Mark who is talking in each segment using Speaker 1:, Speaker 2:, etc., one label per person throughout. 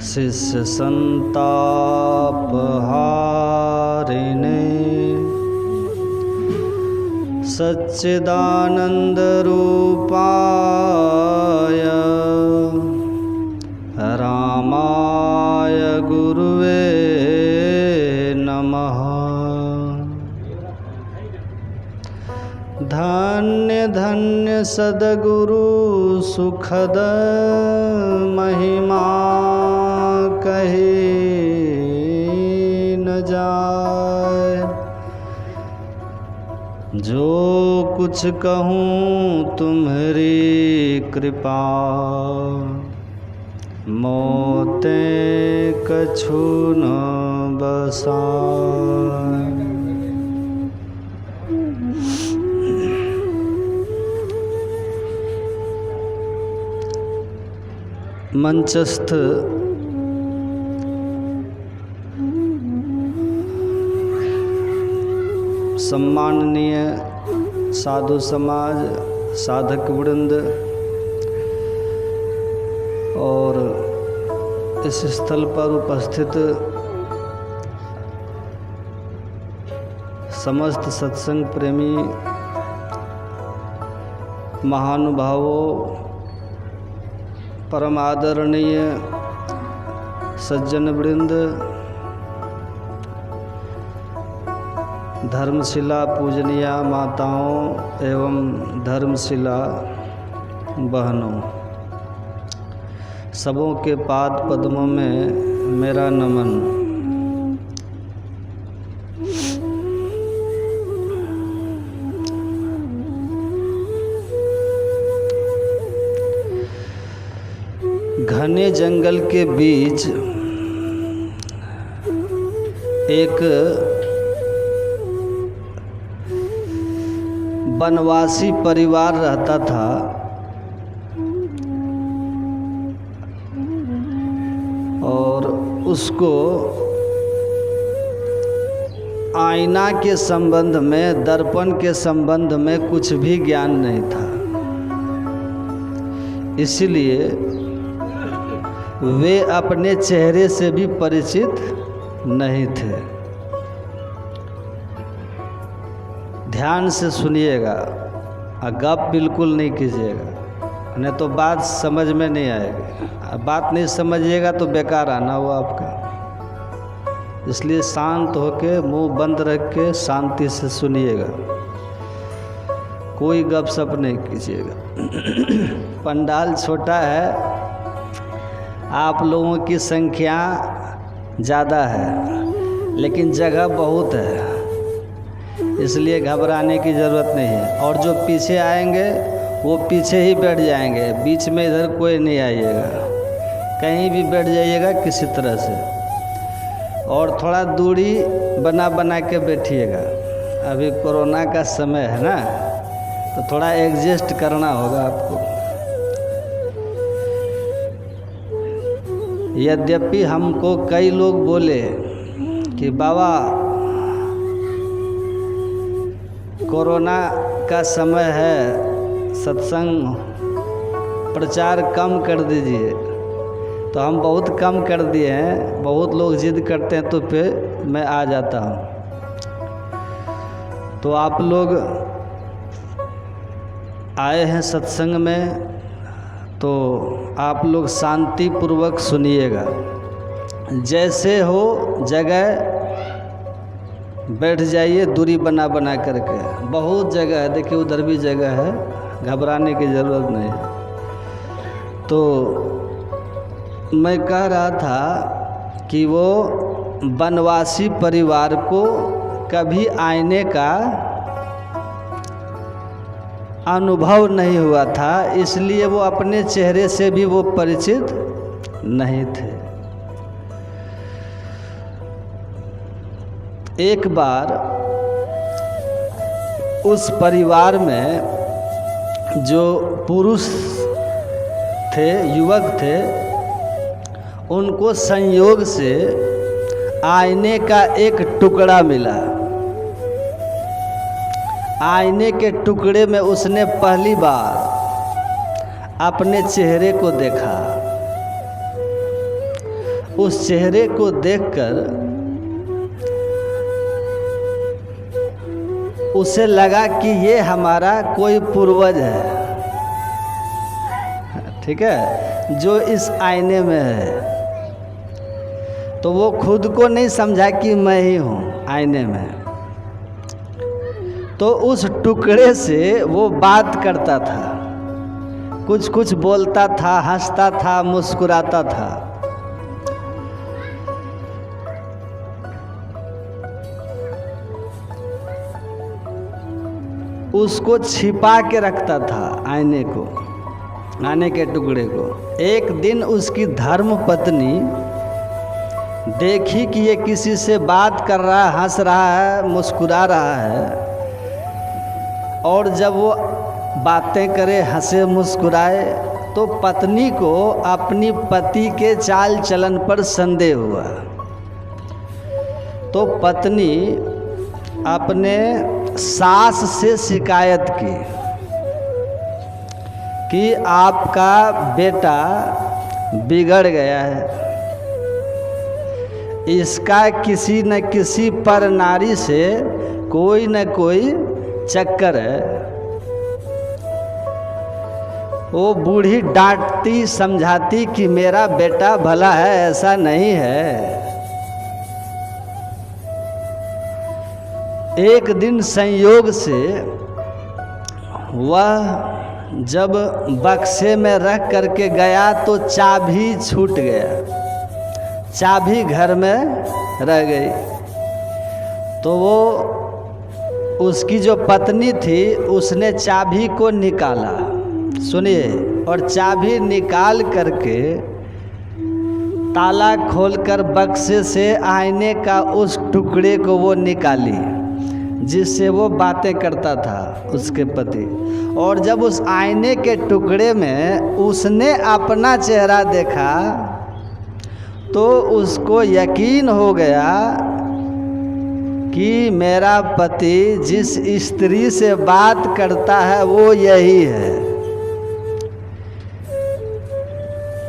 Speaker 1: शिष्य संतापहारिणे सच्चिदानंद रूपाय रामाय गुरुवे नमः। धन्य धन्य सद्गुरु सुखद महिमा कही न जाए। जो कुछ कहूँ तुम्हारी कृपा मोते कछु न बसाए। मंचस्थ सम्माननीय साधु समाज, साधक वृंद और इस स्थल पर उपस्थित समस्त सत्संग प्रेमी महानुभावों, परम आदरणीय सज्जन वृंद, धर्मशिला पूजनीया माताओं एवं धर्मशिला बहनों, सबों के पाद पद्मों में मेरा नमन। घने जंगल के बीच एक वनवासी परिवार रहता था। और उसको आईना के संबंध में, दर्पण के संबंध में कुछ भी ज्ञान नहीं था। इसलिए वे अपने चेहरे से भी परिचित नहीं थे। ध्यान से सुनिएगा और गप बिल्कुल नहीं कीजिएगा, नहीं तो बात समझ में नहीं आएगी। बात नहीं समझिएगा तो बेकार आना हुआ आपका। इसलिए शांत होके मुंह बंद रख के शांति से सुनिएगा, कोई गप सप नहीं कीजिएगा। पंडाल छोटा है, आप लोगों की संख्या ज़्यादा है लेकिन जगह बहुत है, इसलिए घबराने की ज़रूरत नहीं है। और जो पीछे आएंगे वो पीछे ही बैठ जाएंगे, बीच में इधर कोई नहीं आइएगा, कहीं भी बैठ जाइएगा किसी तरह से। और थोड़ा दूरी बना बना के बैठिएगा, अभी कोरोना का समय है ना, तो थोड़ा एडजस्ट करना होगा आपको। यद्यपि हमको कई लोग बोले कि बाबा कोरोना का समय है, सत्संग प्रचार कम कर दीजिए, तो हम बहुत कम कर दिए हैं। बहुत लोग जिद करते हैं तो फिर मैं आ जाता हूँ। तो आप लोग आए हैं सत्संग में, तो आप लोग शांति पूर्वक सुनिएगा। जैसे हो जगह बैठ जाइए, दूरी बना बना करके। बहुत जगह है, देखिए उधर भी जगह है, घबराने की ज़रूरत नहीं है। तो मैं कह रहा था कि वो वनवासी परिवार को कभी आईने का अनुभव नहीं हुआ था, इसलिए वो अपने चेहरे से भी वो परिचित नहीं थे। एक बार उस परिवार में जो पुरुष थे, युवक थे, उनको संयोग से आईने का एक टुकड़ा मिला। आईने के टुकड़े में उसने पहली बार अपने चेहरे को देखा उस चेहरे को देखकर उसे लगा कि ये हमारा कोई पूर्वज है, ठीक है, जो इस आईने में है। तो वो खुद को नहीं समझा कि मैं ही हूँ आईने में। तो उस टुकड़े से वो बात करता था, कुछ कुछ बोलता था, हंसता था, मुस्कुराता था। उसको छिपा के रखता था आईने को, आईने के टुकड़े को। एक दिन उसकी धर्म पत्नी देखी कि ये किसी से बात कर रहा है, हंस रहा है, मुस्कुरा रहा है, और जब वो बातें करे, हंसे, मुस्कुराए, तो पत्नी को अपनी पति के चाल चलन पर संदेह हुआ। तो पत्नी अपने सास से शिकायत की कि आपका बेटा बिगड़ गया है, इसका किसी न किसी पर नारी से कोई न कोई चक्कर है। वो बूढ़ी डांटती समझाती कि मेरा बेटा भला है, ऐसा नहीं है। एक दिन संयोग से वह जब बक्से में रख करके गया तो चाबी छूट गया, चाबी घर में रह गई। तो वो उसकी जो पत्नी थी उसने चाबी को निकाला, सुनिए, और चाबी निकाल करके ताला खोलकर बक्से से आईने का उस टुकड़े को वो निकाली जिससे वो बातें करता था उसके पति। और जब उस आईने के टुकड़े में उसने अपना चेहरा देखा तो उसको यकीन हो गया कि मेरा पति जिस स्त्री से बात करता है वो यही है,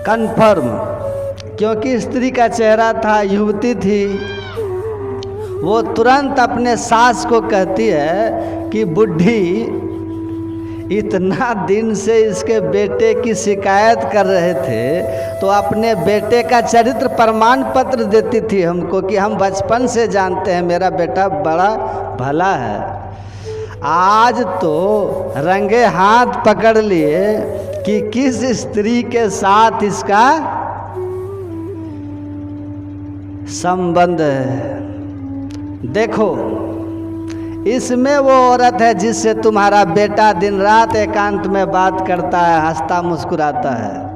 Speaker 1: कन्फर्म। क्योंकि स्त्री का चेहरा था, युवती थी। वो तुरंत अपने सास को कहती है कि बुढ़ी, इतना दिन से इसके बेटे की शिकायत कर रहे थे तो अपने बेटे का चरित्र प्रमाण पत्र देती थी हमको कि हम बचपन से जानते हैं मेरा बेटा बड़ा भला है। आज तो रंगे हाथ पकड़ लिए कि किस स्त्री के साथ इसका संबंध है। देखो, इसमें वो औरत है जिससे तुम्हारा बेटा दिन रात एकांत में बात करता है, हंसता मुस्कुराता है।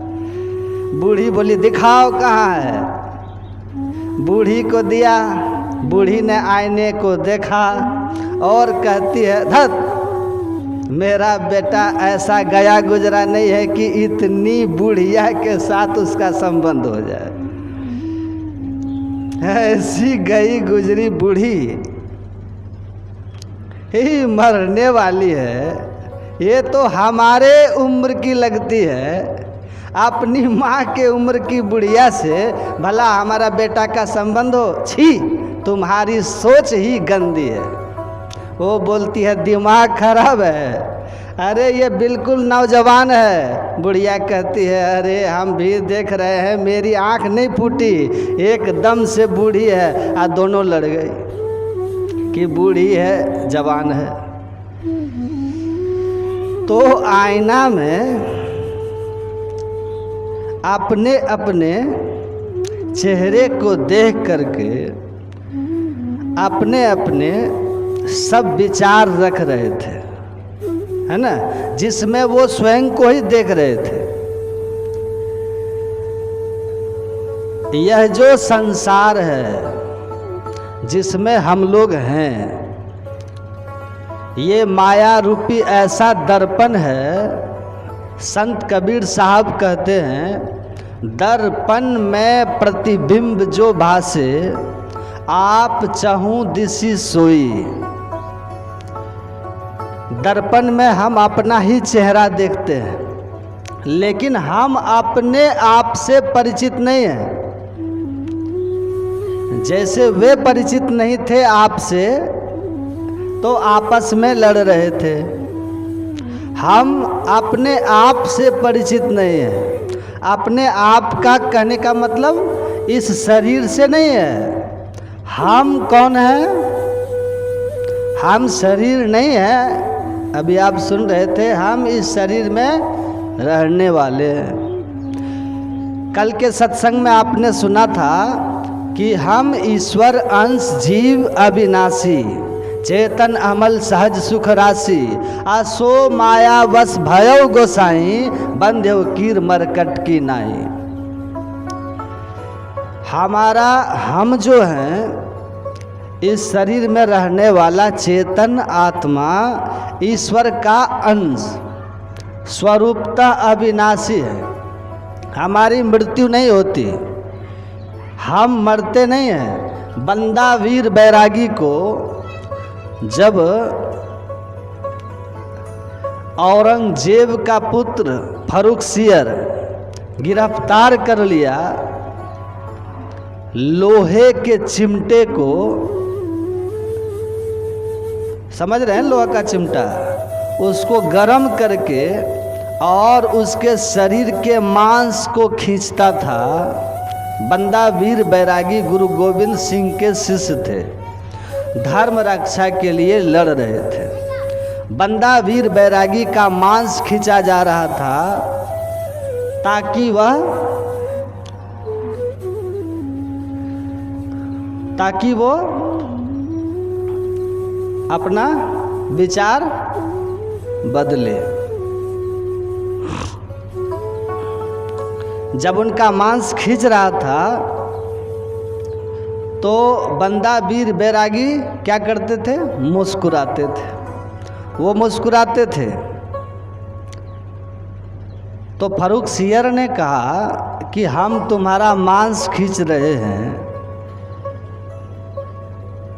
Speaker 1: बूढ़ी बोली दिखाओ कहाँ है। बूढ़ी को दिया, बूढ़ी ने आईने को देखा और कहती है धत, मेरा बेटा ऐसा गया गुजरा नहीं है कि इतनी बुढ़िया के साथ उसका संबंध हो जाए। ऐसी गई गुजरी बूढ़ी ही मरने वाली है। ये तो हमारे उम्र की लगती है, अपनी माँ के उम्र की बुढ़िया से भला हमारा बेटा का संबंध हो। छी, तुम्हारी सोच ही गंदी है। वो बोलती है दिमाग खराब है। अरे ये बिल्कुल नौजवान है। बुढ़िया कहती है अरे हम भी देख रहे हैं, मेरी आँख नहीं फूटी, एकदम से बूढ़ी है। आ दोनों लड़ गई कि बूढ़ी है जवान है। तो आईना में अपने अपने चेहरे को देख करके अपने अपने सब विचार रख रहे थे, है ना, जिसमें वो स्वयं को ही देख रहे थे। यह जो संसार है जिसमें हम लोग हैं, ये माया रूपी ऐसा दर्पण है। संत कबीर साहब कहते हैं दर्पण में प्रतिबिंब जो भासे, आप चाहूं दिसी सोई। दर्पण में हम अपना ही चेहरा देखते हैं, लेकिन हम अपने आप से परिचित नहीं हैं। जैसे वे परिचित नहीं थे आपसे तो आपस में लड़ रहे थे, हम अपने आप से परिचित नहीं हैं। अपने आप का कहने का मतलब इस शरीर से नहीं है। हम कौन हैं? हम शरीर नहीं है। अभी आप सुन रहे थे, हम इस शरीर में रहने वाले हैं। कल के सत्संग में आपने सुना था कि हम ईश्वर अंश जीव अविनाशी, चेतन अमल सहज सुख राशि, आसो माया बस भयो गोसाई, बंध्यो कीर मरकट की नाई। हमारा हम जो हैं इस शरीर में रहने वाला चेतन आत्मा ईश्वर का अंश, स्वरूपतः अविनाशी है। हमारी मृत्यु नहीं होती, हम मरते नहीं हैं। बंदा वीर बैरागी को जब औरंगजेब का पुत्र फर्रुखसियर गिरफ्तार कर लिया, लोहे के चिमटे को, समझ रहे हैं लोहा का चिमटा, उसको गर्म करके और उसके शरीर के मांस को खींचता था। बंदा वीर बैरागी गुरु गोविंद सिंह के शिष्य थे, धर्म रक्षा के लिए लड़ रहे थे। बंदा वीर बैरागी का मांस खींचा जा रहा था ताकि वो अपना विचार बदले। जब उनका मांस खींच रहा था तो बंदा वीर बैरागी क्या करते थे? मुस्कुराते थे। वो मुस्कुराते थे तो फर्रुखसियर ने कहा कि हम तुम्हारा मांस खींच रहे हैं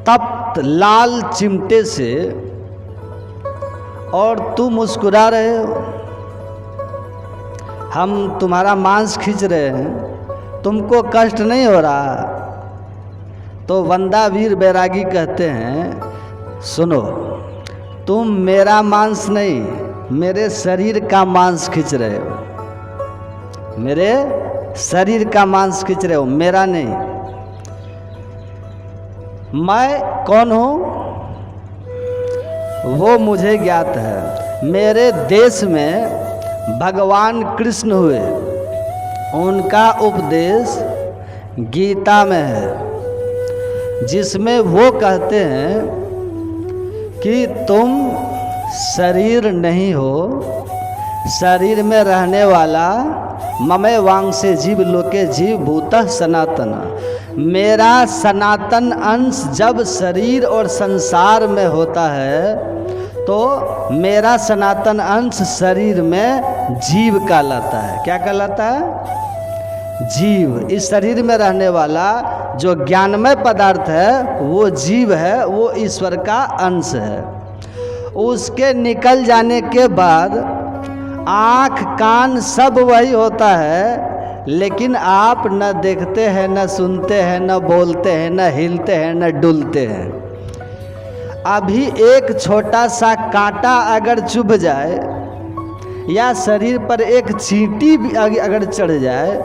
Speaker 1: तप्त लाल चिमटे से और तू मुस्कुरा रहे हो। हम तुम्हारा मांस खींच रहे हैं, तुमको कष्ट नहीं हो रहा? तो बंदा वीर बैरागी कहते हैं, सुनो, तुम मेरा मांस नहीं, मेरे शरीर का मांस खींच रहे हो। मेरे शरीर का मांस खींच रहे हो, मेरा नहीं। मैं कौन हूँ वो मुझे ज्ञात है। मेरे देश में भगवान कृष्ण हुए, उनका उपदेश गीता में है, जिसमें वो कहते हैं कि तुम शरीर नहीं हो, शरीर में रहने वाला ममे वांग से जीव लोके जीव भूतः सनातन। मेरा सनातन अंश जब शरीर और संसार में होता है तो मेरा सनातन अंश शरीर में जीव कहलाता है। क्या कहलाता है? जीव। इस शरीर में रहने वाला जो ज्ञानमय पदार्थ है वो जीव है, वो ईश्वर का अंश है। उसके निकल जाने के बाद आँख कान सब वही होता है, लेकिन आप न देखते हैं, न सुनते हैं, न बोलते हैं, न हिलते हैं, न डुलते हैं। अभी एक छोटा सा कांटा अगर चुभ जाए या शरीर पर एक चींटी भी अगर चढ़ जाए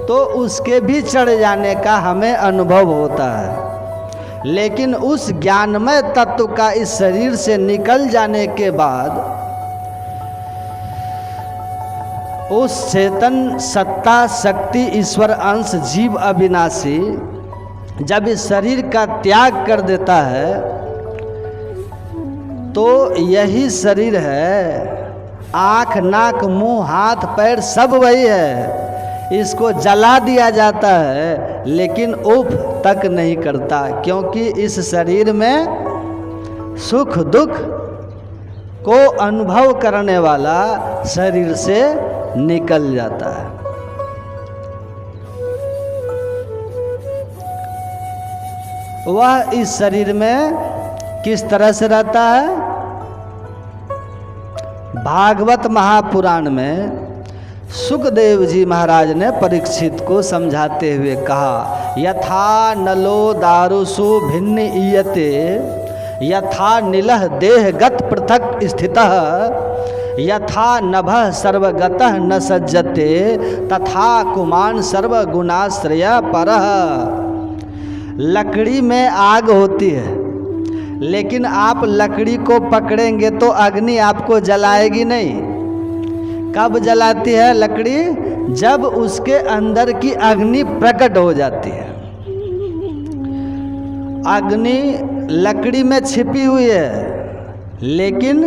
Speaker 1: तो उसके भी चढ़ जाने का हमें अनुभव होता है। लेकिन उस ज्ञानमय तत्व का इस शरीर से निकल जाने के बाद उस चेतन सत्ता शक्ति ईश्वर अंश जीव अविनाशी जब इस शरीर का त्याग कर देता है तो यही शरीर है। आँख नाक मुंह हाथ पैर सब वही है। इसको जला दिया जाता है लेकिन उफ तक नहीं करता, क्योंकि इस शरीर में सुख दुख को अनुभव करने वाला शरीर से निकल जाता है। वह इस शरीर में किस तरह से रहता है? भागवत महापुराण में सुखदेव जी महाराज ने परीक्षित को समझाते हुए कहा, यथा नलो दारुषु भिन्न ईयते यथा नीलः देहगत पृथक स्थितः यथा नभः सर्वगतः न सज्जते तथा कुमान सर्वगुणाश्रय परः। लकड़ी में आग होती है, लेकिन आप लकड़ी को पकड़ेंगे तो अग्नि आपको जलाएगी नहीं। कब जलाती है लकड़ी? जब उसके अंदर की अग्नि प्रकट हो जाती है। अग्नि लकड़ी में छिपी हुई है, लेकिन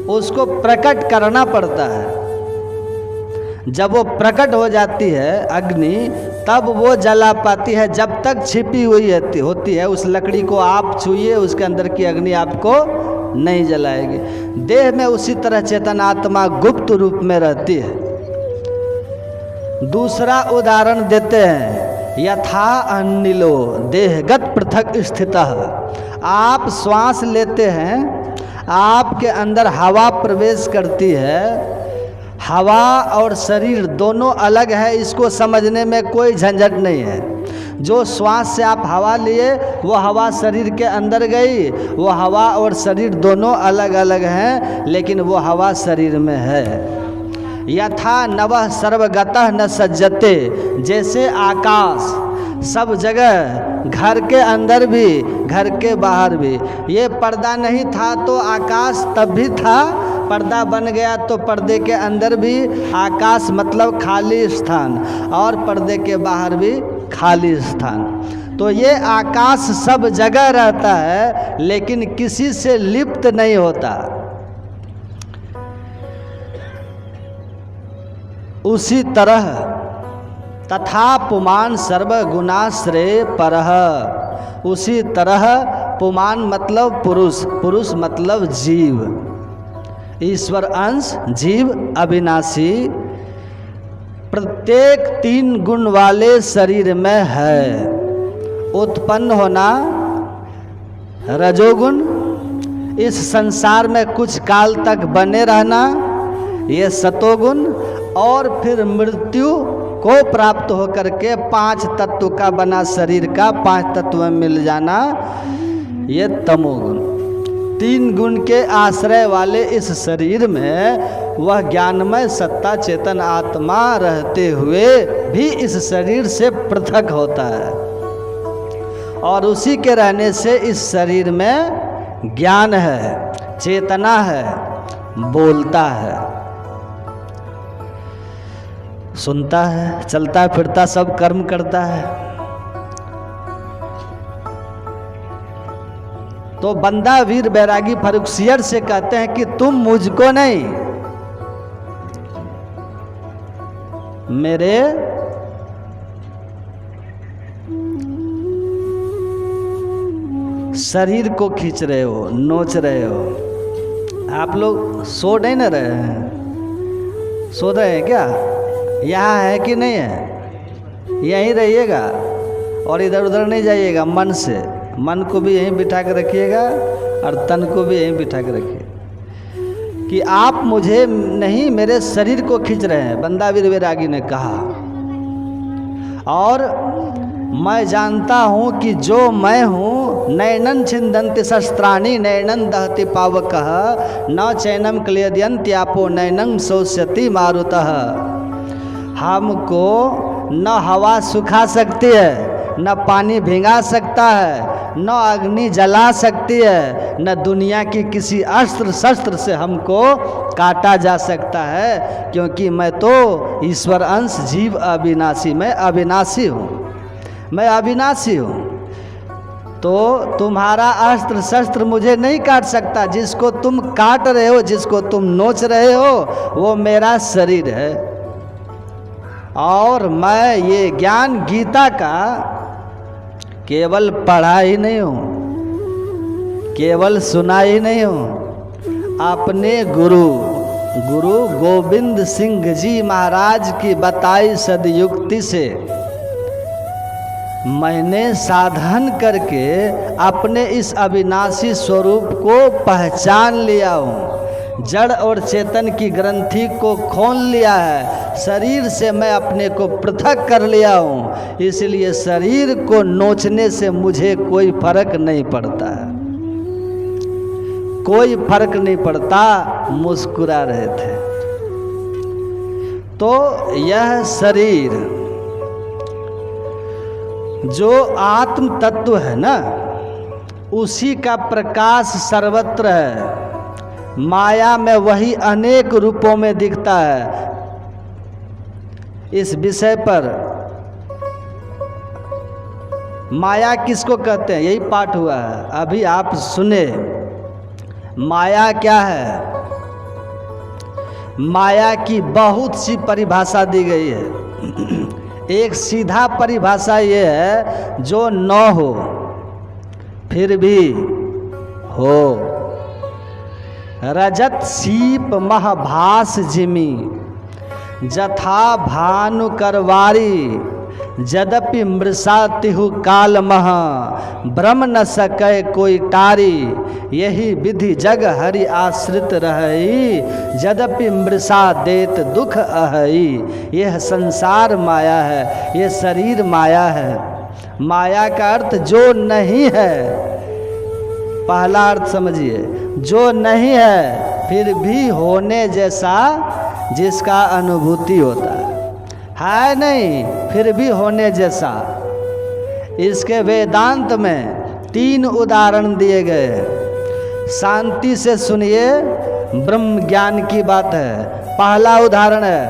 Speaker 1: उसको प्रकट करना पड़ता है। जब वो प्रकट हो जाती है अग्नि, तब वो जला पाती है। जब तक छिपी हुई होती है उस लकड़ी को आप छूइए, उसके अंदर की अग्नि आपको नहीं जलाएगी। देह में उसी तरह चेतन आत्मा गुप्त रूप में रहती है। दूसरा उदाहरण देते हैं, यथा अनिलो देहगत पृथक स्थितः। आप श्वास लेते हैं, आपके अंदर हवा प्रवेश करती है। हवा और शरीर दोनों अलग है, इसको समझने में कोई झंझट नहीं है। जो श्वास से आप हवा लिए वो हवा शरीर के अंदर गई, वो हवा और शरीर दोनों अलग अलग हैं, लेकिन वो हवा शरीर में है। यथा नवः सर्वगतः न सज्जते, जैसे आकाश सब जगह, घर के अंदर भी घर के बाहर भी। ये पर्दा नहीं था तो आकाश तब भी था, पर्दा बन गया तो पर्दे के अंदर भी आकाश मतलब खाली स्थान, और पर्दे के बाहर भी खाली स्थान। तो ये आकाश सब जगह रहता है, लेकिन किसी से लिप्त नहीं होता। उसी तरह तथा पुमान सर्वगुणाश्रय परः, उसी तरह पुमान मतलब पुरुष, पुरुष मतलब जीव, ईश्वर अंश जीव अविनाशी प्रत्येक 3 गुण वाले शरीर में है। उत्पन्न होना रजोगुण, इस संसार में कुछ काल तक बने रहना ये सतोगुण, और फिर मृत्यु को प्राप्त होकर के 5 तत्व का बना शरीर का 5 तत्व में मिल जाना ये तमोगुण। 3 गुण के आश्रय वाले इस शरीर में वह ज्ञानमय सत्ता चेतन आत्मा रहते हुए भी इस शरीर से पृथक होता है, और उसी के रहने से इस शरीर में ज्ञान है, चेतना है, बोलता है, सुनता है, चलता फिरता सब कर्म करता है। तो बंदा वीर बैरागी फर्रुखसियर से कहते हैं कि तुम मुझको नहीं, मेरे शरीर को खींच रहे हो, नोच रहे हो। आप लोग सो नहीं ना रहे हैं? सो रहे हैं क्या? यहाँ है कि नहीं है? यहीं रहिएगा और इधर उधर नहीं जाइएगा। मन से, मन को भी यहीं बिठा कर रखिएगा और तन को भी यहीं बिठा कर रखिए कि आप मुझे नहीं, मेरे शरीर को खींच रहे हैं, बंदा वीर बैरागी ने कहा। और मैं जानता हूँ कि जो मैं हूँ, नैनन छिन्दन्ति शस्त्राणि नैनन दहति पावकः न चैनम क्लेदयन्ति आपो नैनं शोष्यति मारुतः। हमको न हवा सुखा सकती है, न पानी भिंगा सकता है, न अग्नि जला सकती है, न दुनिया की किसी अस्त्र शस्त्र से हमको काटा जा सकता है, क्योंकि मैं तो ईश्वर अंश जीव अविनाशी, मैं अविनाशी हूँ, मैं अविनाशी हूँ। तो तुम्हारा अस्त्र शस्त्र मुझे नहीं काट सकता। जिसको तुम काट रहे हो, जिसको तुम नोच रहे हो, वो मेरा शरीर है। और मैं ये ज्ञान गीता का केवल पढ़ा ही नहीं हूँ, केवल सुना ही नहीं हूँ, अपने गुरु गोविंद सिंह जी महाराज की बताई सदयुक्ति से मैंने साधन करके अपने इस अविनाशी स्वरूप को पहचान लिया हूँ जड़ और चेतन की ग्रंथि को खोल लिया है, शरीर से मैं अपने को पृथक कर लिया हूँ, इसलिए शरीर को नोचने से मुझे कोई फर्क नहीं पड़ता है, कोई फर्क नहीं पड़ता। मुस्कुरा रहे थे। तो यह शरीर जो आत्म तत्व है ना, उसी का प्रकाश सर्वत्र है। माया में वही अनेक रूपों में दिखता है। इस विषय पर माया किसको कहते हैं, यही पाठ हुआ है, अभी आप सुने। माया क्या है? माया की बहुत सी परिभाषा दी गई है। एक सीधा परिभाषा ये है, जो न हो फिर भी हो। रजत सीप महभास जिमी, जथा भानु करवारी, यद्यपि मृषा तिहु काल मह, ब्रह्म न सकै कोई टारी। यही विधि जग हरि आश्रित रहई, यद्यपि मृषा देत दुख अहई। यह संसार माया है, ये शरीर माया है। माया का अर्थ जो नहीं है। पहला अर्थ समझिए, जो नहीं है फिर भी होने जैसा जिसका अनुभूति होता है नहीं, फिर भी होने जैसा। इसके वेदांत में 3 उदाहरण दिए गए हैं। शांति से सुनिए, ब्रह्म ज्ञान की बात है। पहला उदाहरण है,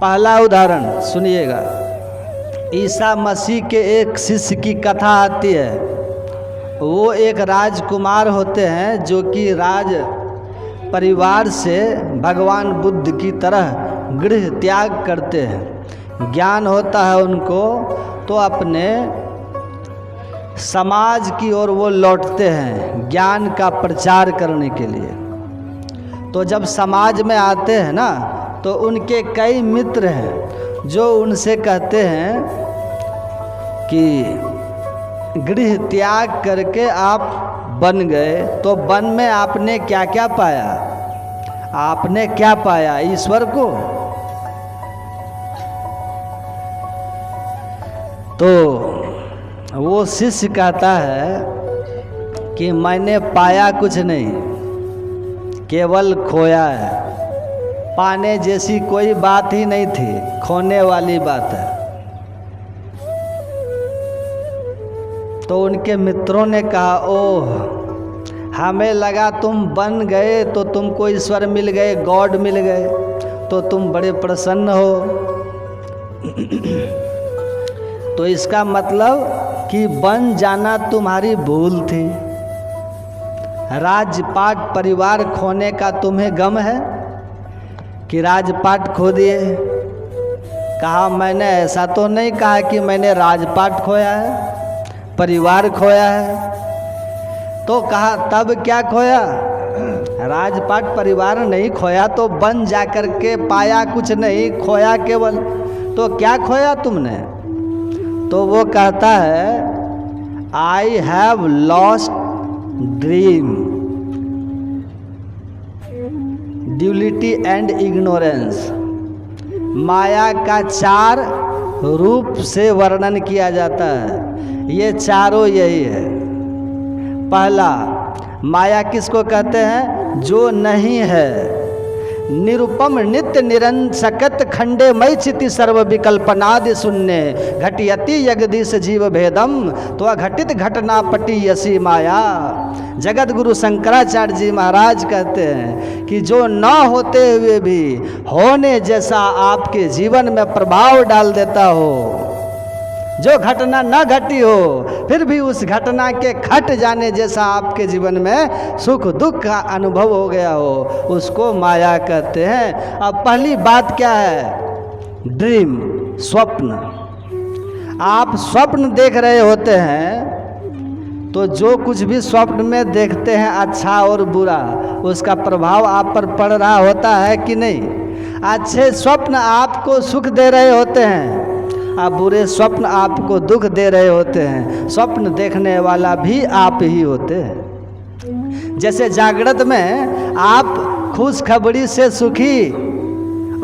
Speaker 1: पहला उदाहरण सुनिएगा। ईसा मसीह के एक शिष्य की कथा आती है। वो एक राजकुमार होते हैं जो कि राज परिवार से भगवान बुद्ध की तरह गृह त्याग करते हैं। ज्ञान होता है उनको, तो अपने समाज की ओर वो लौटते हैं ज्ञान का प्रचार करने के लिए। तो जब समाज में आते हैं ना, तो उनके कई मित्र हैं जो उनसे कहते हैं कि गृह त्याग करके आप वन गए, तो वन में आपने क्या क्या पाया? आपने क्या पाया? ईश्वर को। तो वो शिष्य कहता है कि मैंने पाया कुछ नहीं, केवल खोया है। पाने जैसी कोई बात ही नहीं थी, खोने वाली बात है। तो उनके मित्रों ने कहा, ओह, हमें लगा तुम बन गए तो तुमको ईश्वर मिल गए, गॉड मिल गए, तो तुम बड़े प्रसन्न हो। तो इसका मतलब कि बन जाना तुम्हारी भूल थी। राजपाट परिवार खोने का तुम्हें गम है कि राजपाट खो दिए? कहा, मैंने ऐसा तो नहीं कहा कि मैंने राजपाट खोया है, परिवार खोया है। तो कहा, तब क्या खोया? राजपाट परिवार नहीं खोया, तो बन जाकर के पाया कुछ नहीं, खोया केवल। तो क्या खोया तुमने? तो वो कहता है, I have lost dream, duality and ignorance. माया का 4 रूप से वर्णन किया जाता है। ये चारों यही है। पहला, माया किसको कहते हैं? जो नहीं है। निरुपम नित्य निरंसकत खंडे मई चिति सर्व विकल्पनादि शून्य, घटियति जगदीश जीव भेदम तो घटित घटना पटी यसी माया। जगत गुरु शंकराचार्य जी महाराज कहते हैं कि जो न होते हुए भी होने जैसा आपके जीवन में प्रभाव डाल देता हो, जो घटना न घटी हो फिर भी उस घटना के घट जाने जैसा आपके जीवन में सुख दुख का अनुभव हो गया हो, उसको माया कहते हैं। अब पहली बात क्या है? ड्रीम, स्वप्न। आप स्वप्न देख रहे होते हैं, तो जो कुछ भी स्वप्न में देखते हैं अच्छा और बुरा, उसका प्रभाव आप पर पड़ रहा होता है कि नहीं? अच्छे स्वप्न आपको सुख दे रहे होते हैं, अब बुरे स्वप्न आपको दुख दे रहे होते हैं। स्वप्न देखने वाला भी आप ही होते हैं। जैसे जागृत में आप खुशखबरी से सुखी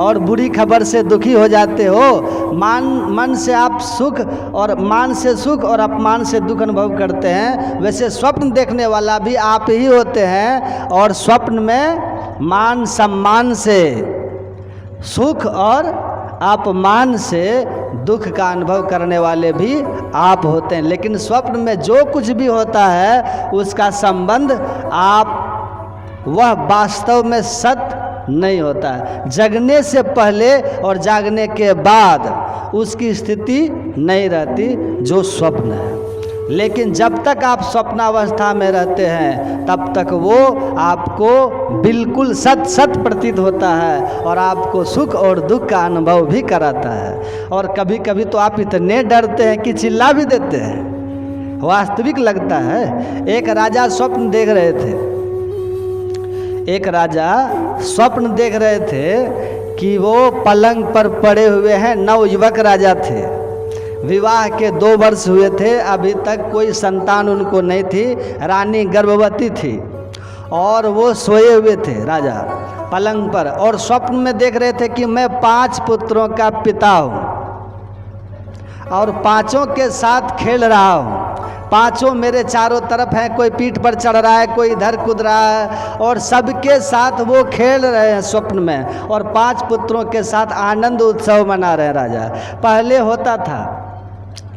Speaker 1: और बुरी खबर से दुखी हो जाते हो, मन से आप सुख और मान से सुख और अपमान से दुख अनुभव करते हैं, वैसे स्वप्न देखने वाला भी आप ही होते हैं। और स्वप्न में मान सम्मान से सुख और अपमान से दुख का अनुभव करने वाले भी आप होते हैं। लेकिन स्वप्न में जो कुछ भी होता है उसका संबंध आप वह वास्तव में सत्य नहीं होता है। जगने से पहले और जागने के बाद उसकी स्थिति नहीं रहती जो स्वप्न है। लेकिन जब तक आप स्वप्नावस्था में रहते हैं तब तक वो आपको बिल्कुल सत प्रतीत होता है और आपको सुख और दुख का अनुभव भी कराता है। और कभी कभी तो आप इतने डरते हैं कि चिल्ला भी देते हैं, वास्तविक लगता है। एक राजा स्वप्न देख रहे थे, एक राजा स्वप्न देख रहे थे कि वो पलंग पर पड़े हुए हैं। नवयुवक राजा थे, विवाह के 2 वर्ष हुए थे, अभी तक कोई संतान उनको नहीं थी, रानी गर्भवती थी और वो सोए हुए थे राजा पलंग पर। और स्वप्न में देख रहे थे कि मैं 5 पुत्रों का पिता हूँ और 5 के साथ खेल रहा हूँ। 5 मेरे चारों तरफ हैं, कोई पीठ पर चढ़ रहा है, कोई इधर कूद रहा है और सबके साथ वो खेल रहे हैं स्वप्न में। और 5 पुत्रों के साथ आनंद उत्सव मना रहे हैं राजा। पहले होता था,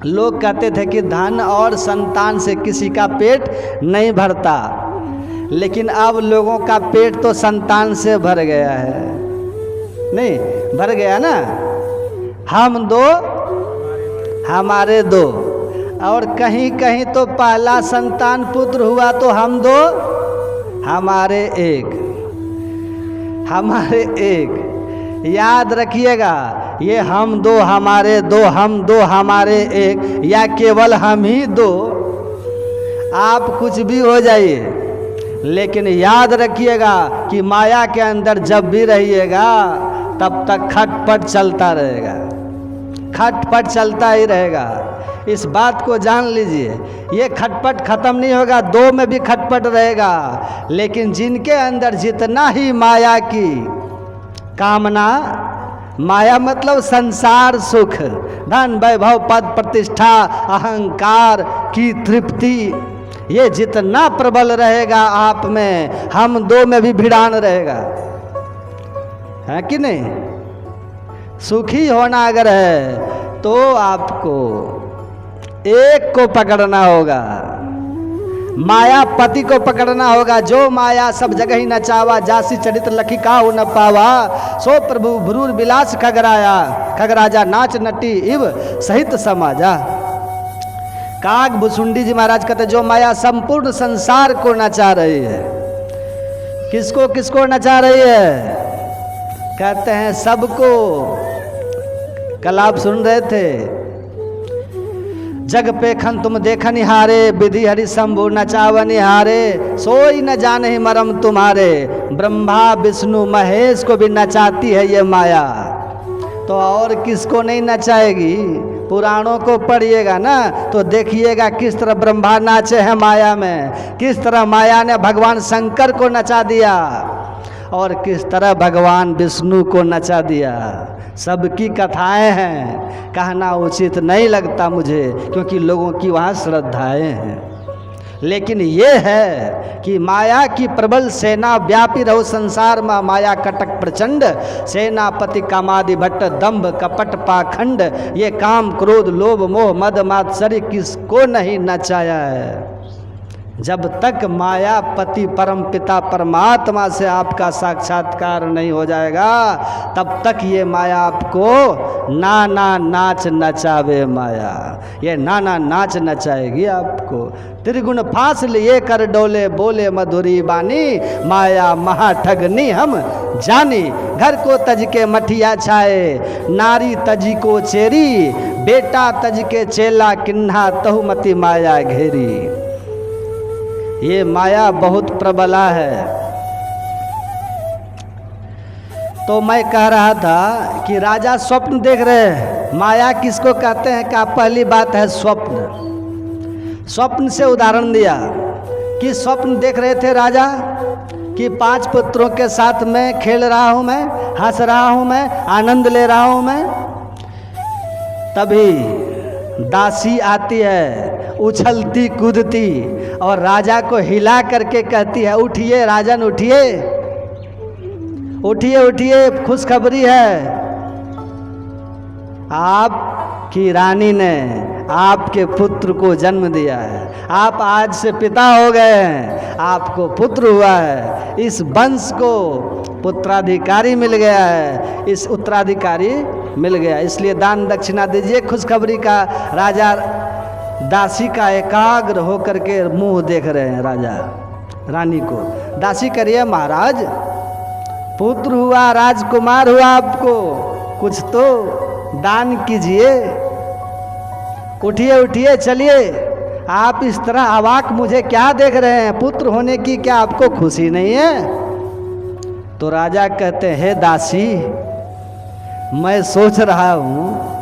Speaker 1: लोग कहते थे कि धन और संतान से किसी का पेट नहीं भरता, लेकिन अब लोगों का पेट तो संतान से भर गया है। नहीं भर गया ना, हम 2 हमारे 2, और कहीं कहीं तो पहला संतान पुत्र हुआ तो हम 2 हमारे 1, हमारे 1। याद रखिएगा, ये हम 2 हमारे 2, हम 2 हमारे 1 या केवल हम ही 2, आप कुछ भी हो जाइए, लेकिन याद रखिएगा कि माया के अंदर जब भी रहिएगा तब तक खटपट चलता रहेगा, खटपट चलता ही रहेगा। इस बात को जान लीजिए, ये खटपट खत्म नहीं होगा, 2 में भी खटपट रहेगा। लेकिन जिनके अंदर जितना ही माया की कामना, माया मतलब संसार सुख, धन वैभव पद प्रतिष्ठा अहंकार की तृप्ति, ये जितना प्रबल रहेगा आप में, हम 2 में भी भिड़ान रहेगा, है कि नहीं। सुखी होना अगर है तो आपको एक को पकड़ना होगा, मायापति को पकड़ना होगा। जो माया सब जगह ही नचावा, जासी चरित्र लखी काहू न पावा, सो प्रभु भ्रूर विलास खगराया, खगराजा नाच नटी इव सहित समाजा। काग भुसुंडी जी महाराज कहते जो माया संपूर्ण संसार को नचा रही है। किसको किसको नचा रही है? कहते हैं सबको। कल आप सुन रहे थे, जग पेखन तुम देखन हारे, विधि हरि शंभु नचावन हारे, सोई न जाने ही मरम तुम्हारे, ब्रह्मा विष्णु महेश को भी नचाती है ये माया, तो और किसको नहीं नचाएगी। पुराणों को पढ़िएगा ना तो देखिएगा किस तरह ब्रह्मा नाचे हैं माया में, किस तरह माया ने भगवान शंकर को नचा दिया और किस तरह भगवान विष्णु को नचा दिया। सबकी कथाएं हैं, कहना उचित नहीं लगता मुझे क्योंकि लोगों की वहाँ श्रद्धाएं हैं। लेकिन ये है कि माया की प्रबल सेना व्यापी रहो संसार में, माया कटक प्रचंड, सेनापति कामादि भट्ट, दंभ कपट पाखंड, ये काम क्रोध लोभ मोह मद मात्सर्य किसको नहीं नचाया है। जब तक मायापति परम पिता परमात्मा से आपका साक्षात्कार नहीं हो जाएगा तब तक ये माया आपको नाना नाच नचावे। माया ये नाना नाच नचाएगी आपको। त्रिगुण फांस लिए कर डोले, बोले मधुरी बानी, माया महाठगनी हम जानी। घर को तज के मठिया छाए, नारी तजी को चेरी, बेटा तज के चेला किन्हा, तहुमति माया घेरी। ये माया बहुत प्रबला है। तो मैं कह रहा था कि राजा स्वप्न देख रहे हैं। माया किसको कहते हैं? का पहली बात है स्वप्न। स्वप्न से उदाहरण दिया कि स्वप्न देख रहे थे राजा कि 5 पुत्रों के साथ मैं खेल रहा हूँ, मैं हंस रहा हूँ, मैं आनंद ले रहा हूँ मैं। तभी दासी आती है उछलती कूदती और राजा को हिला करके कहती है, उठिए राजन उठिए, उठिए उठिए, खुशखबरी है, आपकी रानी ने आपके पुत्र को जन्म दिया है, आप आज से पिता हो गए हैं, आपको पुत्र हुआ है, इस वंश को पुत्राधिकारी मिल गया है, इस उत्तराधिकारी मिल गया, इसलिए दान दक्षिणा दीजिए। खुशखबरी का राजा दासी का एकाग्र होकर के मुंह देख रहे हैं राजा रानी को। दासी करिए, महाराज पुत्र हुआ, राजकुमार हुआ, आपको कुछ तो दान कीजिए, उठिए उठिए चलिए, आप इस तरह अवाक मुझे क्या देख रहे हैं, पुत्र होने की क्या आपको खुशी नहीं है? तो राजा कहते हैं, हे दासी, मैं सोच रहा हूँ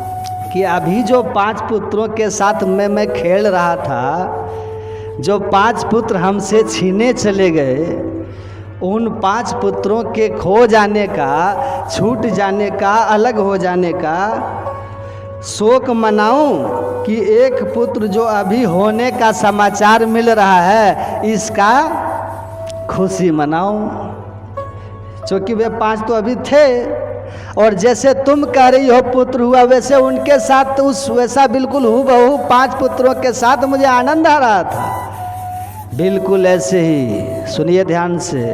Speaker 1: कि अभी जो 5 पुत्रों के साथ मैं खेल रहा था, जो 5 पुत्र हमसे छीने चले गए, उन 5 पुत्रों के खो जाने का, छूट जाने का, अलग हो जाने का शोक मनाऊं कि एक पुत्र जो अभी होने का समाचार मिल रहा है, इसका खुशी मनाऊं, क्योंकि वे 5 तो अभी थे, और जैसे तुम कह रही हो पुत्र हुआ, वैसे उनके साथ वैसा बिल्कुल हूबहू 5 पुत्रों के साथ मुझे आनंद आ रहा था, बिल्कुल ऐसे ही। सुनिए ध्यान से,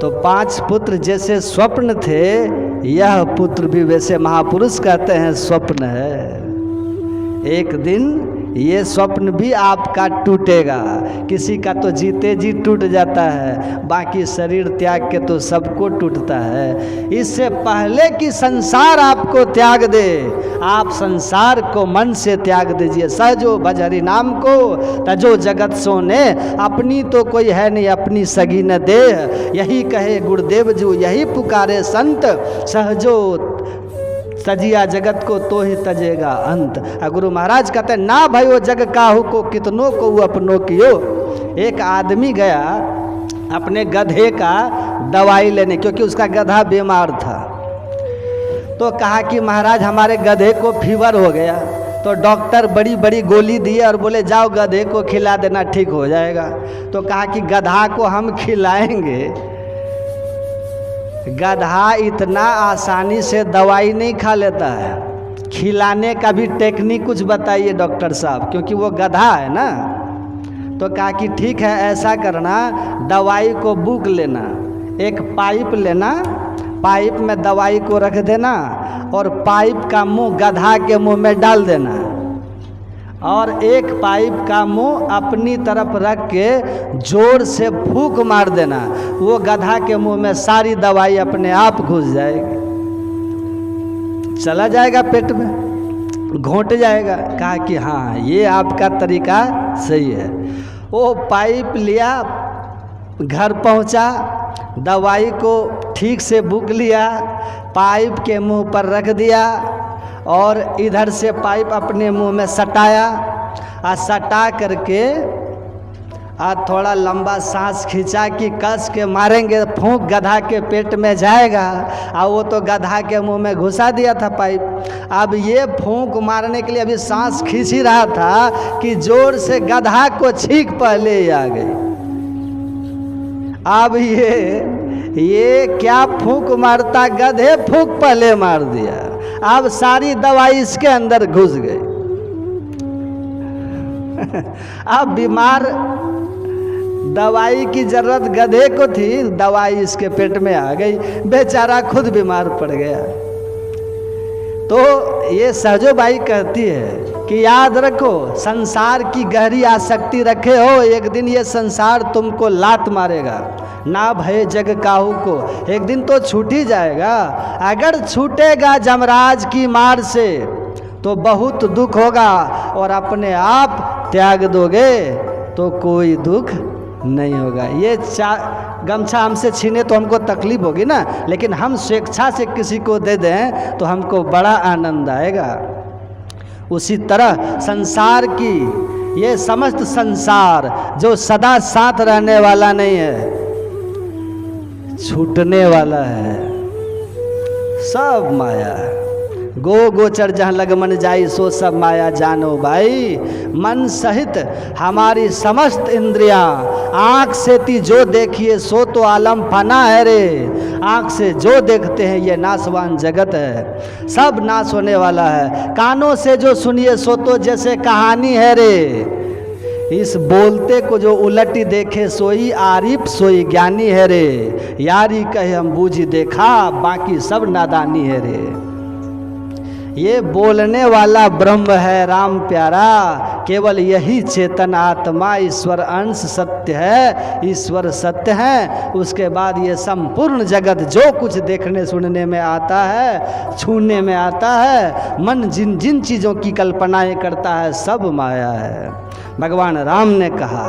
Speaker 1: तो 5 पुत्र जैसे स्वप्न थे, यह पुत्र भी वैसे महापुरुष कहते हैं स्वप्न है। एक दिन ये स्वप्न भी आपका टूटेगा, किसी का तो जीते जी टूट जाता है, बाकी शरीर त्याग के तो सबको टूटता है। इससे पहले कि संसार आपको त्याग दे, आप संसार को मन से त्याग दीजिए। सहजो भज हरि नाम को, तजो जगत सोने, अपनी तो कोई है नहीं अपनी सगी न देह, यही कहे गुरुदेव जी, यही पुकारे संत, सहजो तजिया जगत को तो ही तजेगा अंत। गुरु महाराज कहते हैं, ना भाई वो जग काहू को कितनों को वो अपनों कियो। एक आदमी गया अपने गधे का दवाई लेने, क्योंकि उसका गधा बीमार था, तो कहा कि महाराज हमारे गधे को फीवर हो गया। तो डॉक्टर बड़ी बड़ी गोली दिए और बोले जाओ गधे को खिला देना, ठीक हो जाएगा। तो कहा कि गधा को हम खिलाएंगे, गधा इतना आसानी से दवाई नहीं खा लेता है, खिलाने का भी टेक्निक कुछ बताइए डॉक्टर साहब, क्योंकि वो गधा है ना। तो कहा कि ठीक है, ऐसा करना, दवाई को बुक लेना, एक पाइप लेना, पाइप में दवाई को रख देना और पाइप का मुंह गधा के मुंह में डाल देना, और एक पाइप का मुंह अपनी तरफ रख के जोर से फूंक मार देना, वो गधा के मुंह में सारी दवाई अपने आप घुस जाएगी, चला जाएगा पेट में, घोंट जाएगा। कहा कि हाँ ये आपका तरीका सही है। वो पाइप लिया, घर पहुंचा, दवाई को ठीक से बुक लिया, पाइप के मुंह पर रख दिया और इधर से पाइप अपने मुंह में सटाया, और सटा करके थोड़ा लंबा सांस खींचा कि कस के मारेंगे, फूंक गधा के पेट में जाएगा, और वो तो गधा के मुंह में घुसा दिया था पाइप। अब ये फूंक मारने के लिए अभी सांस खींच ही रहा था कि जोर से गधा को छींक पहले ही आ गई। अब ये क्या फूंक मारता, गधे फूंक पहले मार दिया, अब सारी दवाई इसके अंदर घुस गई। अब बीमार, दवाई की जरूरत गधे को थी, दवाई इसके पेट में आ गई, बेचारा खुद बीमार पड़ गया। तो ये सहजो बाई कहती है कि याद रखो, संसार की गहरी आसक्ति रखे हो, एक दिन ये संसार तुमको लात मारेगा। ना भय जग काहू को, एक दिन तो छूट ही जाएगा। अगर छूटेगा जमराज की मार से तो बहुत दुख होगा, और अपने आप त्याग दोगे तो कोई दुख नहीं होगा। ये गमछा हमसे छीने तो हमको तकलीफ होगी ना, लेकिन हम स्वेच्छा से किसी को दे दें तो हमको बड़ा आनंद आएगा। उसी तरह संसार की ये समस्त संसार जो सदा साथ रहने वाला नहीं है, छूटने वाला है, सब माया है। गो गोचर जहाँ लग मन जाई सो सब माया जानो भाई। मन सहित हमारी समस्त इंद्रियां, आँख से ती जो देखिए सो तो आलम फना है रे। आँख से जो देखते हैं ये नाशवान जगत है, सब नाश होने वाला है। कानों से जो सुनिए सो तो जैसे कहानी है रे। इस बोलते को जो उलटी देखे सोई आरिफ सोई ज्ञानी है रे। यारी कहे हम बूझी देखा बाकी सब नादानी है रे। ये बोलने वाला ब्रह्म है राम प्यारा, केवल यही चेतन आत्मा ईश्वर अंश सत्य है। ईश्वर सत्य है, उसके बाद ये संपूर्ण जगत जो कुछ देखने सुनने में आता है, छूने में आता है, मन जिन जिन चीज़ों की कल्पनाएं करता है, सब माया है। भगवान राम ने कहा।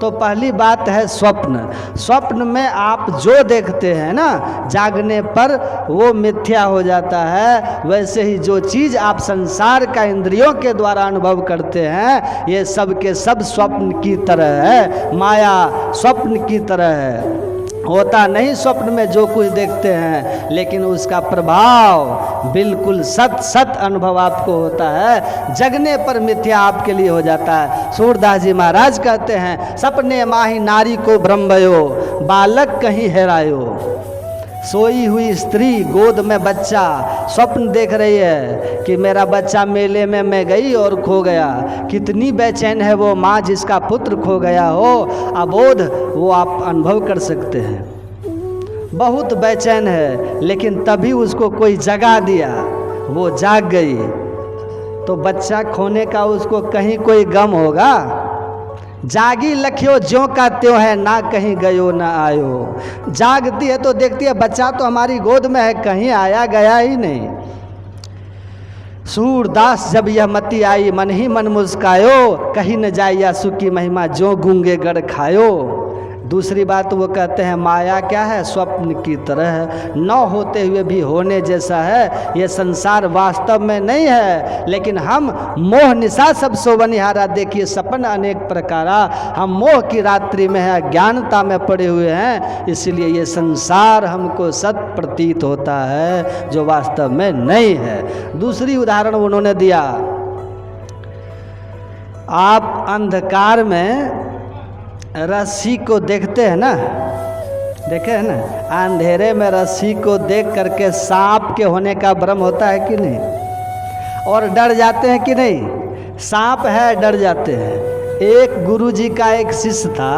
Speaker 1: तो पहली बात है स्वप्न। स्वप्न में आप जो देखते हैं ना, जागने पर वो मिथ्या हो जाता है। वैसे ही जो चीज़ आप संसार का इंद्रियों के द्वारा अनुभव करते हैं, ये सब के सब स्वप्न की तरह है, माया स्वप्न की तरह है। होता नहीं स्वप्न में जो कुछ देखते हैं, लेकिन उसका प्रभाव बिल्कुल सत सत अनुभव आपको होता है। जगने पर मिथ्या आपके लिए हो जाता है। सूरदास जी महाराज कहते हैं, सपने माही नारी को भ्रमयो, बालक कहीं हेरायो। सोई हुई स्त्री, गोद में बच्चा, स्वप्न देख रही है कि मेरा बच्चा मेले में मैं गई और खो गया। कितनी बेचैन है वो माँ जिसका पुत्र खो गया हो। अबोध वो आप अनुभव कर सकते हैं, बहुत बेचैन है, लेकिन तभी उसको कोई जगा दिया, वो जाग गई। तो बच्चा खोने का उसको कहीं कोई गम होगा? जागी लखियो ज्यों का त्यों है, ना कहीं गयो ना आयो। जागती है तो देखती है बच्चा तो हमारी गोद में है, कहीं आया गया ही नहीं। सूरदास जब यह मति आई, मन ही मन मुस्कायो, कहीं न जाइया सुखी महिमा जो गूंगे गढ़ खायो। दूसरी बात वो कहते हैं, माया क्या है? स्वप्न की तरह है, न होते हुए भी होने जैसा है। ये संसार वास्तव में नहीं है, लेकिन हम मोह निशा सब सोवनिहारा, देखिए सपन अनेक प्रकारा। हम मोह की रात्रि में है, अज्ञानता में पड़े हुए हैं, इसलिए ये संसार हमको सत प्रतीत होता है, जो वास्तव में नहीं है। दूसरी उदाहरण उन्होंने दिया, आप अंधकार में रस्सी को देखते हैं ना, देखे है ना, अंधेरे में रस्सी को देख करके सांप के होने का भ्रम होता है कि नहीं? और डर जाते हैं कि नहीं? सांप है, डर जाते हैं। एक गुरुजी का एक शिष्य था,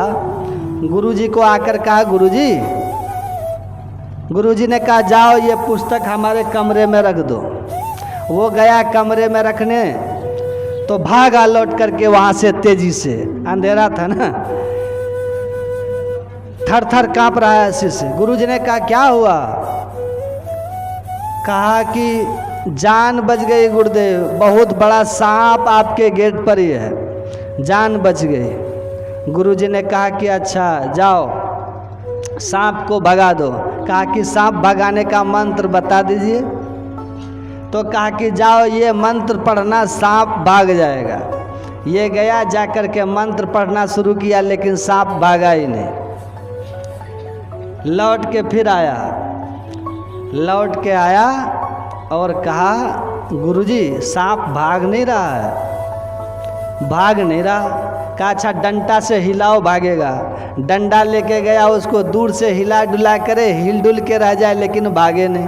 Speaker 1: गुरुजी को आकर कहा, गुरुजी ने कहा जाओ ये पुस्तक हमारे कमरे में रख दो। वो गया कमरे में रखने, तो भागा लौट करके वहाँ से तेजी से, अंधेरा था ना, थर थर कांप रहा है शिष्य। गुरुजी ने कहा क्या हुआ? कहा कि जान बच गई गुरुदेव, बहुत बड़ा सांप आपके गेट पर ही है, जान बच गई। गुरुजी ने कहा कि अच्छा जाओ सांप को भगा दो। कहा कि सांप भगाने का मंत्र बता दीजिए। तो कहा कि जाओ ये मंत्र पढ़ना, सांप भाग जाएगा। ये गया, जाकर के मंत्र पढ़ना शुरू किया, लेकिन सांप भागा ही नहीं। लौट के फिर आया, लौट के आया और कहा गुरुजी सांप भाग नहीं रहा है, भाग नहीं रहा। कहा अच्छा डंडा से हिलाओ, भागेगा। डंडा लेके गया, उसको दूर से हिला डुला करे, हिल डुल के रह जाए, लेकिन भागे नहीं।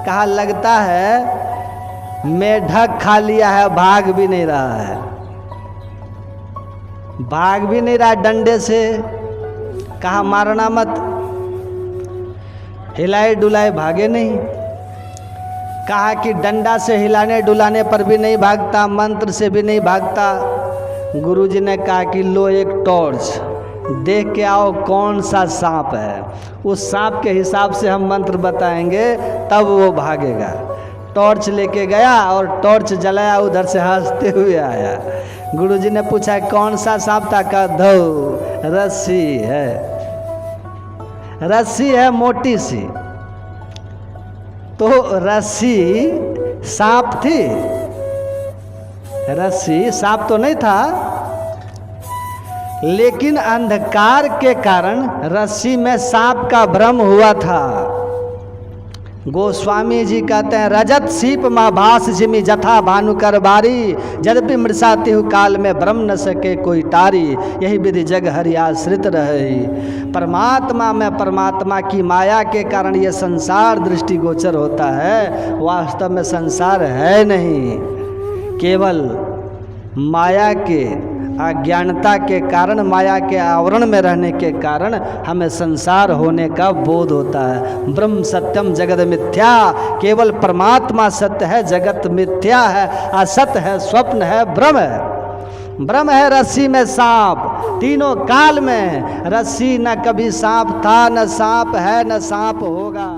Speaker 1: कहा लगता है मेढक खा लिया है, भाग भी नहीं रहा है, भाग भी नहीं रहा डंडे से। कहा मारना मत, हिलाए डुलाए भागे नहीं। कहा कि डंडा से हिलाने डुलाने पर भी नहीं भागता, मंत्र से भी नहीं भागता। गुरुजी ने कहा कि लो एक टॉर्च, देख के आओ कौन सा सांप है, उस सांप के हिसाब से हम मंत्र बताएंगे, तब वो भागेगा। टॉर्च लेके गया और टॉर्च जलाया, उधर से हंसते हुए आया। गुरुजी ने पूछा कौन सा सांप था? कहा धौ रस्सी है, रस्सी है मोटी सी। तो रस्सी सांप थी? रस्सी सांप तो नहीं था, लेकिन अंधकार के कारण रस्सी में सांप का भ्रम हुआ था। गोस्वामी जी कहते हैं, रजत सीप माँ भास जिमि जथा भानुकर बारी, यद्यपि मृषा तिहु काल में भ्रम न सके कोई टारी, यही विधि जग हरि आश्रित रहे। परमात्मा में परमात्मा की माया के कारण ये संसार दृष्टिगोचर होता है, वास्तव में संसार है नहीं, केवल माया के अज्ञानता के कारण, माया के आवरण में रहने के कारण हमें संसार होने का बोध होता है। ब्रह्म सत्यम जगत मिथ्या, केवल परमात्मा सत्य है, जगत मिथ्या है, असत है, स्वप्न है, भ्रम है। भ्रम है रस्सी में सांप, तीनों काल में रस्सी न कभी सांप था, न सांप है, न सांप होगा।